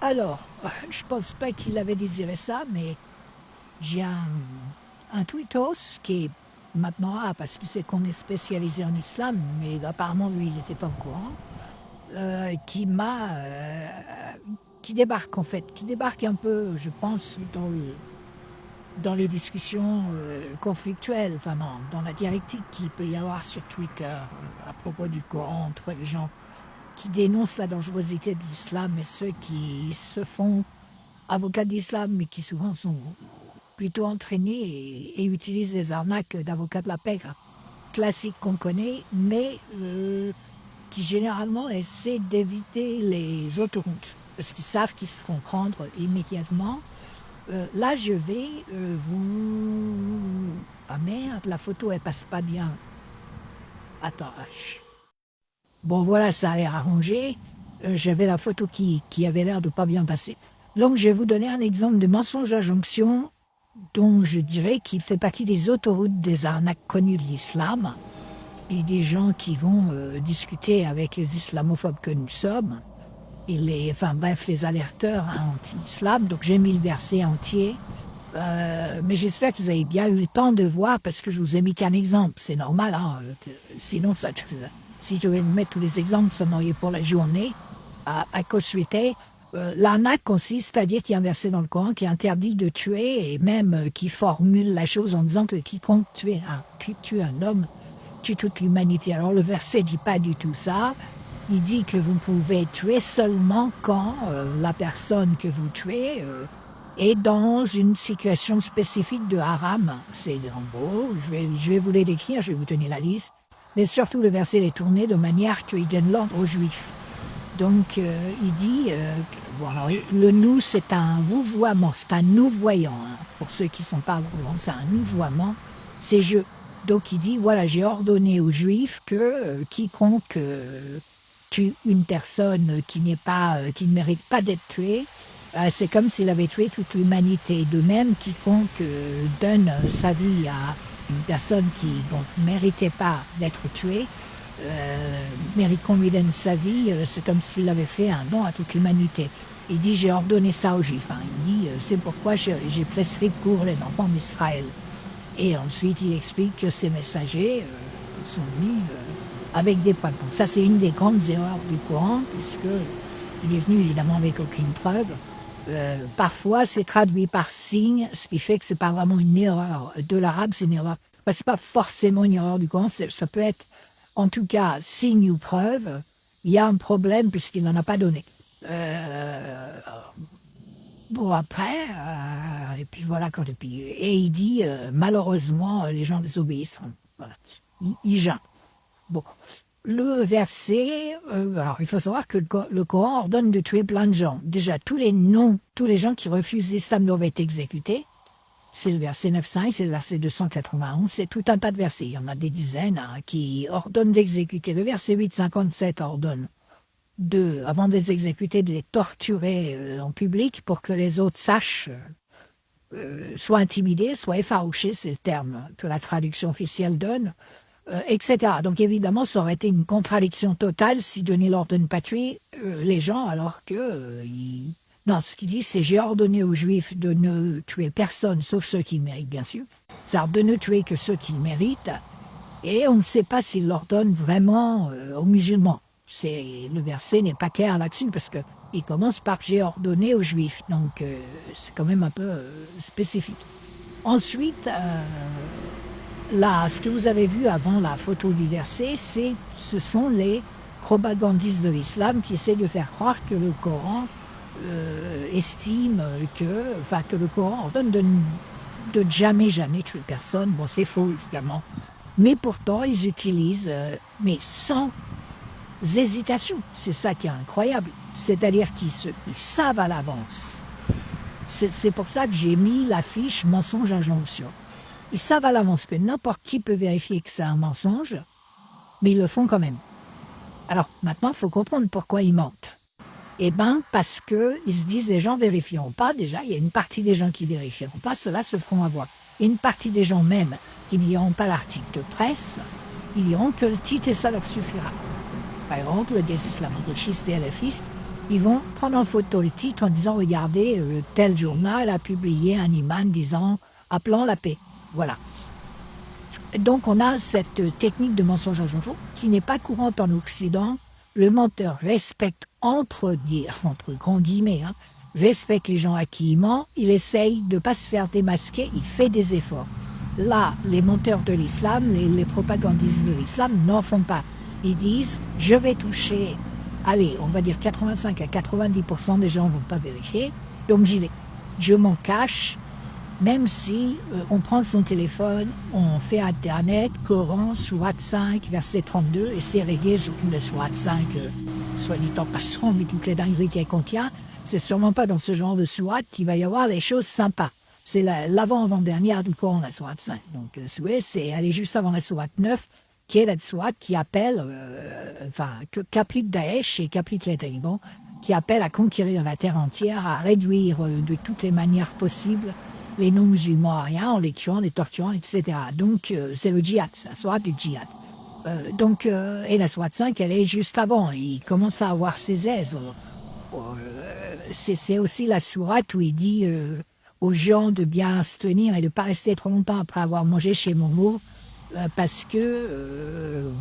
Alors, je pense pas qu'il avait désiré ça, mais j'ai un tweetos qui est maintenant parce qu'il sait qu'on est spécialisé en islam, mais apparemment lui il n'était pas au courant, qui qui débarque en fait, qui débarque un peu, je pense, dans les discussions conflictuelles, enfin dans la dialectique qu'il peut y avoir sur Twitter à propos du Coran entre les gens qui dénoncent la dangerosité de l'islam et ceux qui se font avocats d'islam, mais qui souvent sont plutôt entraînés et utilisent les arnaques d'avocats de la paix classiques qu'on connaît, mais qui généralement essaient d'éviter les autoroutes, parce qu'ils savent qu'ils se font prendre immédiatement. Là, je vais vous... Ah merde, la photo, elle passe pas bien. Attends. Bon, voilà, ça a l'air arrangé. J'avais la photo qui avait l'air de pas bien passer. Donc, je vais vous donner un exemple de mensonge à jonction dont je dirais qu'il fait partie des autoroutes des arnaques connues de l'islam et des gens qui vont discuter avec les islamophobes que nous sommes et les alerteurs anti-islam. Donc j'ai mis le verset entier, mais j'espère que vous avez bien eu le temps de voir parce que je vous ai mis qu'un exemple. C'est normal, hein, sinon si je devais vous mettre tous les exemples, ça m'aurait pour la journée à consulter. L'arnaque consiste à dire qu'il y a un verset dans le Coran qui interdit de tuer et même qui formule la chose en disant que quiconque tue un homme tue toute l'humanité. Alors le verset dit pas du tout ça. Il dit que vous pouvez tuer seulement quand la personne que vous tuez est dans une situation spécifique de haram. C'est en gros, je vais vous les décrire, je vais vous donner la liste. Mais surtout le verset est tourné de manière qu'il donne l'ordre aux juifs. Donc il dit, bon, alors, le nous c'est un vouvoiement, c'est un nous voyant. Hein. Pour ceux qui ne sont pas au courant, c'est un nous voiement, c'est je. Donc il dit, voilà, j'ai ordonné aux juifs que quiconque tue une personne qui ne mérite pas d'être tuée, c'est comme s'il avait tué toute l'humanité. De même, quiconque donne sa vie à une personne qui ne méritait pas d'être tuée, mérite qu'on lui donne sa vie, c'est comme s'il avait fait un don à toute l'humanité. Il dit, j'ai ordonné ça aux Juifs. Hein. Il dit, c'est pourquoi j'ai prescrit pour les enfants d'Israël. Et ensuite, il explique que ces messagers sont venus avec des preuves. Donc ça, c'est une des grandes erreurs du Coran, puisqu'il est venu évidemment avec aucune preuve. Parfois, c'est traduit par signe, ce qui fait que c'est pas vraiment une erreur de l'arabe, c'est une erreur. Enfin, c'est pas forcément une erreur du Coran, ça peut être, en tout cas, signe ou preuve. Il y a un problème puisqu'il n'en a pas donné. Bon, après, et puis voilà, et il dit, malheureusement, les gens désobéissent. Voilà. Ils gênent. Bon, le verset, alors il faut savoir que le Coran ordonne de tuer plein de gens. Déjà, tous les gens qui refusent l'islam doivent être exécutés. C'est le verset 9.5, c'est le verset 291, c'est tout un tas de versets. Il y en a des dizaines hein, qui ordonnent d'exécuter. Le verset 8.57 ordonne avant de les exécuter, de les torturer en public pour que les autres sachent, soient intimidés, soient effarouchés, c'est le terme que la traduction officielle donne, etc. Donc évidemment, ça aurait été une contradiction totale si Denis l'ordonne de pas tuer les gens, alors que... Non, ce qu'il dit, c'est j'ai ordonné aux Juifs de ne tuer personne, sauf ceux qui méritent, bien sûr. C'est-à-dire de ne tuer que ceux qui méritent, et on ne sait pas s'il l'ordonne vraiment aux musulmans. Le verset n'est pas clair là-dessus parce que il commence par j'ai ordonné aux Juifs, donc c'est quand même un peu spécifique. Ensuite, là, ce que vous avez vu avant la photo du verset, ce sont les propagandistes de l'islam qui essaient de faire croire que le Coran estime que le Coran ordonne de jamais tuer personne. Bon, c'est faux évidemment, mais pourtant ils utilisent, mais sans hésitation. C'est ça qui est incroyable. C'est-à-dire qu'ils savent à l'avance. C'est pour ça que j'ai mis l'affiche mensonge à jonction. Ils savent à l'avance que n'importe qui peut vérifier que c'est un mensonge, mais ils le font quand même. Alors maintenant, il faut comprendre pourquoi ils mentent. Eh bien, parce qu'ils se disent les gens vérifieront pas. Déjà, il y a une partie des gens qui vérifieront pas, ceux-là se feront avoir. Et une partie des gens même qui n'iront pas l'article de presse, ils diront que le titre et ça leur suffira. Par exemple, des islamo-gauchistes, des LFistes, Ils vont prendre en photo le titre en disant, regardez, tel journal a publié un imam disant, appelant la paix. Voilà. Donc on a cette technique de mensonge à joujou qui n'est pas courante en Occident. Le menteur respecte, entre grands guillemets, respecte les gens à qui il ment, il essaye de ne pas se faire démasquer, il fait des efforts. Là, les menteurs de l'islam, les propagandistes de l'islam n'en font pas. Ils disent, je vais toucher, allez, on va dire 85 à 90% des gens ne vont pas vérifier, donc j'y vais. Je m'en cache, même si on prend son téléphone, on fait Internet, Coran, Sourate 5, verset 32, et c'est réglé sur le Sourate 5, soit dit en passant, vu toutes les dingueries qu'elle contient, c'est sûrement pas dans ce genre de Sourate qu'il va y avoir des choses sympas. C'est l'avant-avant-dernière du Coran, la Sourate 5. Donc, c'est aller juste avant la Sourate 9, qui est la Sourate qui appelle, qu'applique Daesh et qu'applique les talibans, qui appelle à conquérir la terre entière, à réduire de toutes les manières possibles les non-musulmans à rien, en les tuant, les torturant, etc. Donc, c'est le djihad, c'est la sourate du djihad. Et la sourate 5, elle est juste avant. Il commence à avoir ses aises. C'est aussi la sourate où il dit aux gens de bien se tenir et de ne pas rester trop longtemps après avoir mangé chez Momo, parce que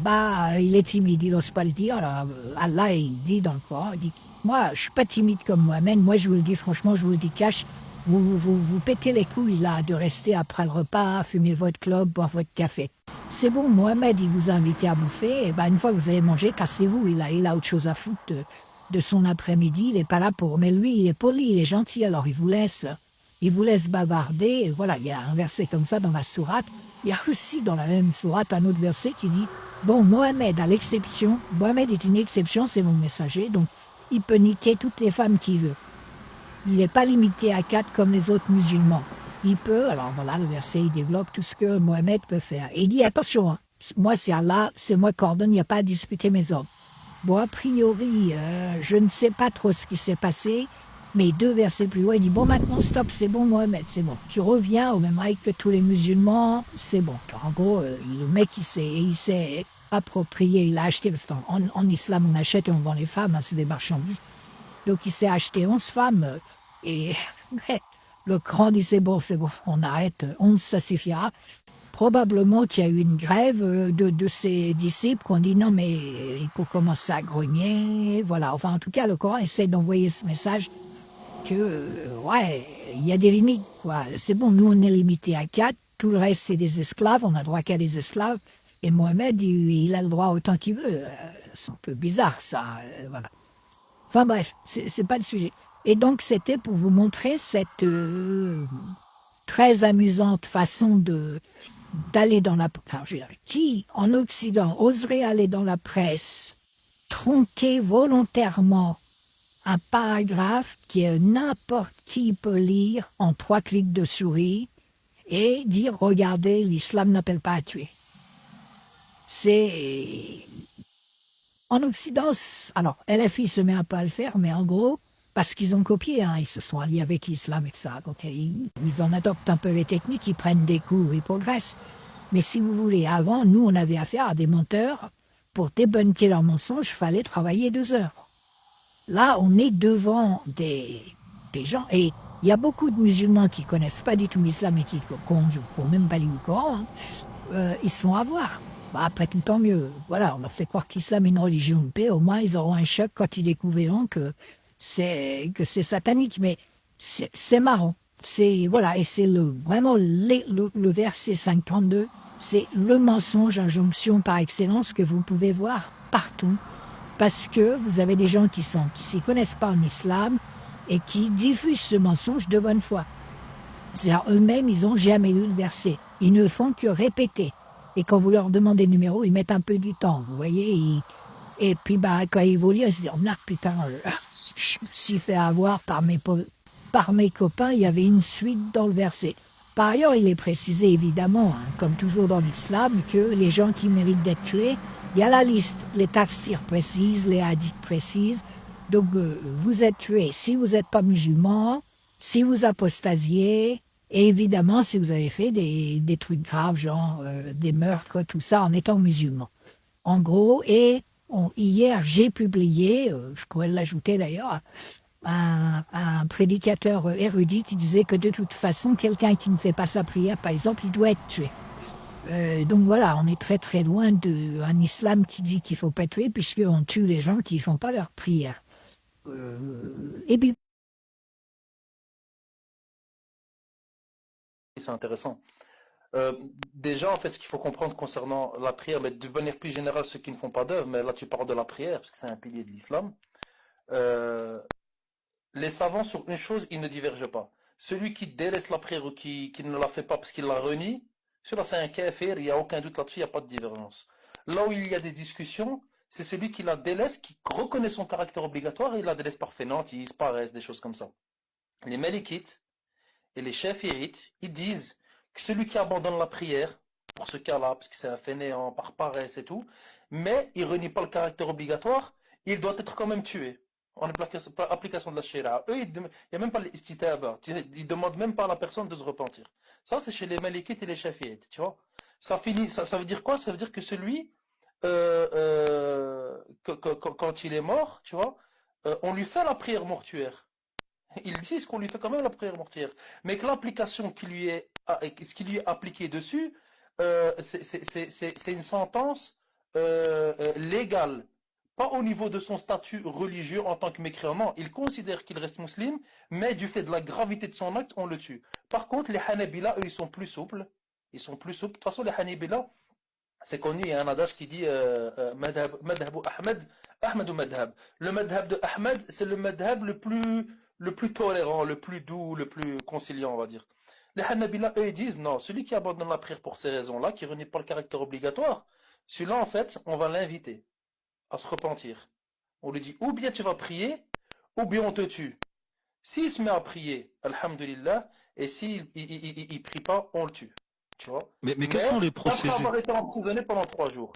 il est timide, il n'ose pas le dire. Alors, Allah, il dit dans le Coran, il dit, moi, je suis pas timide comme Mohamed, moi, je vous le dis franchement, je vous le dis cash, vous pétez les couilles là de rester après le repas, fumer votre clope, boire votre café. C'est bon, Mohamed, il vous a invité à bouffer, et ben une fois que vous avez mangé, cassez-vous, il a autre chose à foutre de son après-midi, il n'est pas là pour... Mais lui, il est poli, il est gentil, alors il vous laisse bavarder, et voilà, il y a un verset comme ça dans la sourate. Il y a aussi dans la même sourate un autre verset qui dit, bon, Mohamed, à l'exception, Mohamed est une exception, c'est mon messager, donc il peut niquer toutes les femmes qu'il veut. Il n'est pas limité à 4 comme les autres musulmans. Il peut, alors voilà, le verset, il développe tout ce que Mohamed peut faire. Et il dit, attention, moi c'est Allah, c'est moi qui ordonne, il n'y a pas à disputer mes ordres. Bon, a priori, je ne sais pas trop ce qui s'est passé, mais 2 versets plus loin, il dit, bon, maintenant, stop, c'est bon, Mohamed, c'est bon. Tu reviens au même règle que tous les musulmans, c'est bon. En gros, le mec, il s'est approprié, il a acheté, parce qu'en islam, on achète et on vend les femmes, c'est des marchandises. Donc, il s'est acheté 11 femmes, et le grand dit, c'est bon, on arrête, 11, ça suffira. Probablement qu'il y a eu une grève de ses disciples qui ont dit non, mais il faut commencer à grogner. Voilà, enfin, en tout cas, le Coran essaie d'envoyer ce message que, il y a des limites, quoi. C'est bon, nous, on est limité à 4, tout le reste, c'est des esclaves, on a droit qu'à des esclaves. Et Mohamed, il a le droit autant qu'il veut. C'est un peu bizarre, ça, voilà. Enfin bref, c'est pas le sujet. Et donc, c'était pour vous montrer cette très amusante façon d'aller dans la... Enfin, je veux dire, qui, en Occident, oserait aller dans la presse, tronquer volontairement un paragraphe que n'importe qui peut lire en 3 clics de souris et dire, regardez, l'islam n'appelle pas à tuer. C'est... En Occident, alors, LFI se met un peu à le faire, mais en gros, parce qu'ils ont copié, ils se sont alliés avec l'islam et ça. Donc, ils en adoptent un peu les techniques, ils prennent des coups, ils progressent. Mais si vous voulez, avant, nous, on avait affaire à des menteurs. Pour débunker leurs mensonges, il fallait travailler 2 heures. Là, on est devant des gens. Et il y a beaucoup de musulmans qui connaissent pas du tout l'islam et qui n'ont même pas lu le Coran. Ils sont à voir. Après tout, tant mieux. Voilà, on leur fait croire que l'islam est une religion de paix. Au moins, ils auront un choc quand ils découvriront que c'est satanique. Mais c'est marrant. Voilà, et c'est vraiment le verset 5.32. C'est le mensonge, injonction par excellence que vous pouvez voir partout. Parce que vous avez des gens qui s'y connaissent pas en islam et qui diffusent ce mensonge de bonne foi. C'est-à-dire, eux-mêmes, ils n'ont jamais lu le verset. Ils ne font que répéter. Et quand vous leur demandez le numéro, ils mettent un peu du temps, vous voyez. Et puis, quand ils vont lire, ils se disent, oh, putain, je me suis fait avoir par mes copains, il y avait une suite dans le verset. Par ailleurs, il est précisé, évidemment, comme toujours dans l'islam, que les gens qui méritent d'être tués, il y a la liste, les tafsirs précises, les hadiths précises. Donc, vous êtes tués si vous n'êtes pas musulman, si vous apostasiez, et évidemment, si vous avez fait des trucs graves, genre des meurtres, tout ça, en étant musulman. En gros, et Hier, j'ai publié, je pourrais l'ajouter d'ailleurs, un prédicateur érudit qui disait que de toute façon, quelqu'un qui ne fait pas sa prière, par exemple, il doit être tué. Donc voilà, on est très très loin d'un islam qui dit qu'il faut pas tuer, puisqu'on tue les gens qui ne font pas leur prière. Et puis, C'est intéressant. Déjà, en fait, ce qu'il faut comprendre concernant la prière, mais de manière plus générale, ceux qui ne font pas d'œuvre, mais là tu parles de la prière, parce que c'est un pilier de l'islam, euh, les savants sur une chose, ils ne divergent pas. Celui qui délaisse la prière ou qui ne la fait pas parce qu'il la renie, celui-là c'est un kafir, il n'y a aucun doute là-dessus, il n'y a pas de divergence. Là où il y a des discussions, c'est celui qui la délaisse, qui reconnaît son caractère obligatoire et il la délaisse par fainéantise, paresse, des choses comme ça. Les Malikites et les Shafi'ites, ils disent que celui qui abandonne la prière, pour ce cas-là, parce que c'est un fainéant, par paresse et tout, mais il renie pas le caractère obligatoire, il doit être quand même tué. En application de la Sharia. Eux, il n'y a même pas l'istitaba. Ils demandent même pas à la personne de se repentir. Ça, c'est chez les Malikites et les Shafi'ites, tu vois. Ça veut dire quoi? Ça veut dire que celui, quand il est mort, tu vois, on lui fait la prière mortuaire. Ils disent qu'on lui fait quand même la prière mortière, mais que l'application qui lui est, ce qui lui est appliqué dessus, c'est une sentence légale, pas au niveau de son statut religieux en tant que mécréant. Non, il considère qu'il reste musulman, mais du fait de la gravité de son acte, on le tue. Par contre, les Hanabila, eux, ils sont plus souples. Ils sont plus souples. De toute façon, les Hanabila, c'est connu, il y a un adage qui dit madhab Ahmed, Ahmed ou madhab. Le madhab de Ahmed, c'est le madhab le plus tolérant, le plus doux, le plus conciliant, on va dire. Les Hanabila, eux, ils disent non, celui qui abandonne la prière pour ces raisons-là, qui renie pas le caractère obligatoire, celui-là, en fait, on va l'inviter à se repentir. On lui dit ou bien tu vas prier, ou bien on te tue. S'il se met à prier, alhamdulillah, et s'il il prie pas, on le tue. Tu vois. Mais quels sont Mais les après procédés? avoir été emprisonné pendant 3 jours.